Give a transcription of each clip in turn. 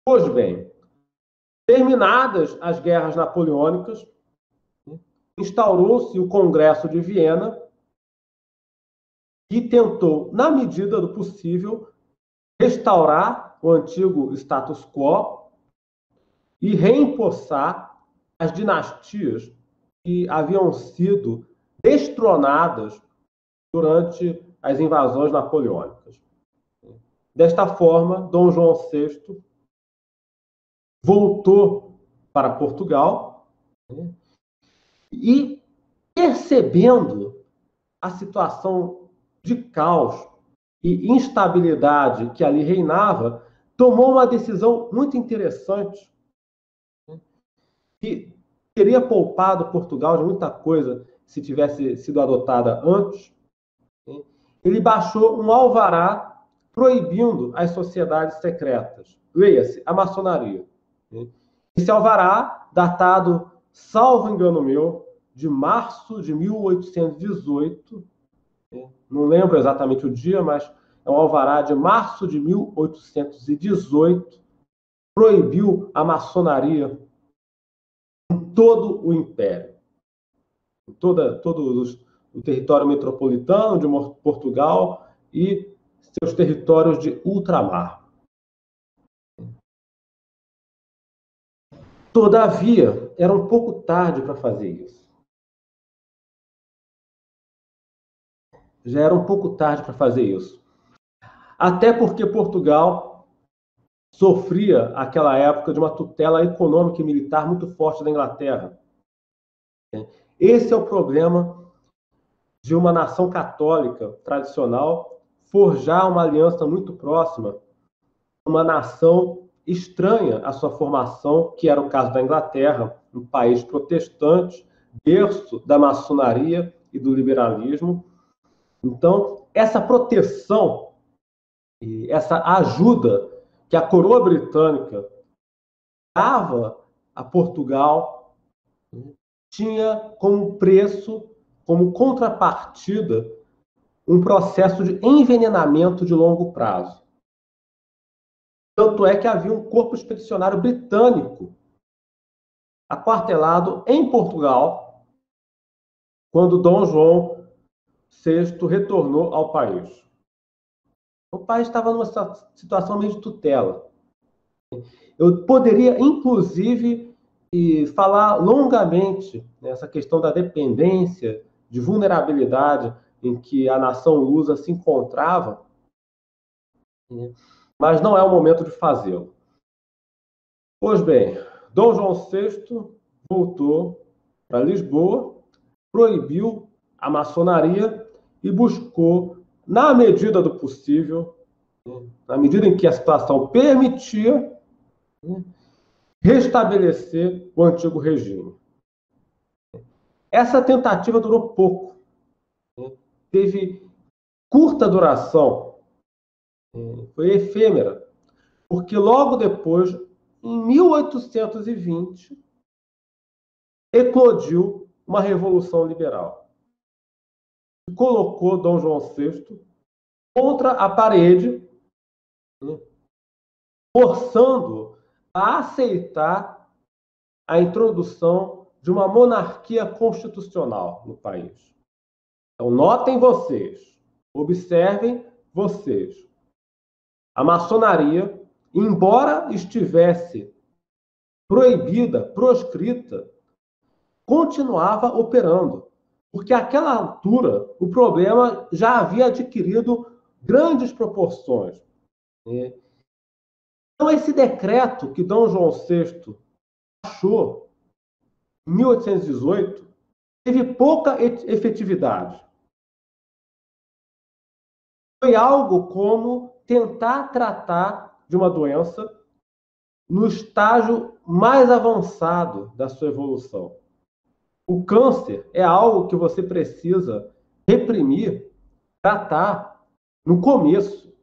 Pois bem, terminadas as guerras napoleônicas, instaurou-se o Congresso de Viena, que tentou, na medida do possível, restaurar o antigo status quo e reempossar as dinastias que haviam sido destronadas durante as invasões napoleônicas. Desta forma, Dom João VI voltou para Portugal e, percebendo a situação de caos e instabilidade que ali reinava, tomou uma decisão muito interessante que teria poupado Portugal de muita coisa se tivesse sido adotada antes. Ele baixou um alvará proibindo as sociedades secretas. Leia-se, a maçonaria. Esse alvará, datado, salvo engano meu, de março de 1818, não lembro exatamente o dia, mas é um alvará de março de 1818, proibiu a maçonaria em todo o Império, em todo o território metropolitano de Portugal e seus territórios de ultramar. Todavia, era um pouco tarde para fazer isso. Já era um pouco tarde para fazer isso. Até porque Portugal sofria, naquela época, de uma tutela econômica e militar muito forte da Inglaterra. Esse é o problema de uma nação católica tradicional forjar uma aliança muito próxima, uma nação estranha à sua formação, que era o caso da Inglaterra, um país protestante, berço da maçonaria e do liberalismo. Então, essa proteção e essa ajuda que a coroa britânica dava a Portugal tinha como preço, como contrapartida, um processo de envenenamento de longo prazo. Tanto é que havia um corpo expedicionário britânico aquartelado em Portugal quando Dom João VI retornou ao país. O país estava numa situação meio de tutela. Eu poderia, inclusive, falar longamente nessa questão da dependência, de vulnerabilidade em que a nação lusa se encontrava, mas não é o momento de fazê-lo. Pois bem, Dom João VI voltou para Lisboa, proibiu a maçonaria e buscou, na medida do possível, na medida em que a situação permitia, restabelecer o antigo regime. Essa tentativa durou pouco, teve curta duração, foi efêmera, porque logo depois, em 1820, eclodiu uma revolução liberal, que colocou Dom João VI contra a parede, forçando a aceitar a introdução de uma monarquia constitucional no país. Então, notem vocês, observem vocês. A maçonaria, embora estivesse proibida, proscrita, continuava operando, porque àquela altura o problema já havia adquirido grandes proporções. Então, esse decreto que Dom João VI achou em 1818 teve pouca efetividade. Foi algo como tentar tratar de uma doença no estágio mais avançado da sua evolução. O câncer é algo que você precisa reprimir, tratar no começo.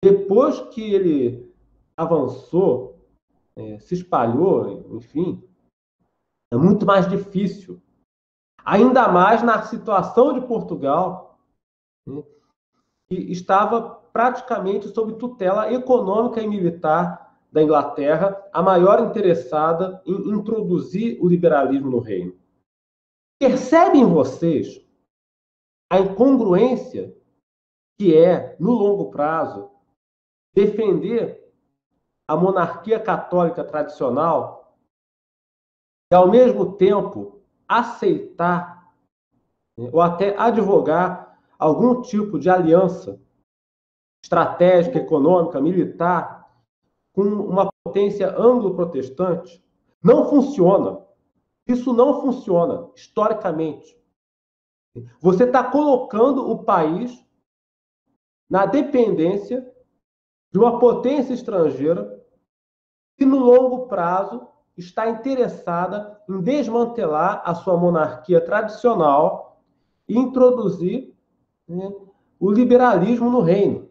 Depois que ele avançou, se espalhou, enfim, é muito mais difícil. Ainda mais na situação de Portugal, que estava praticamente sob tutela econômica e militar da Inglaterra a maior interessada em introduzir o liberalismo no reino. Percebem vocês a incongruência que é, no longo prazo, defender a monarquia católica tradicional e, ao mesmo tempo, aceitar, né, ou até advogar algum tipo de aliança estratégica, econômica, militar com uma potência anglo-protestante? Não funciona. Isso não funciona, historicamente. Você está colocando o país na dependência de uma potência estrangeira que, no longo prazo, está interessada em desmantelar a sua monarquia tradicional e introduzir, né, o liberalismo no reino.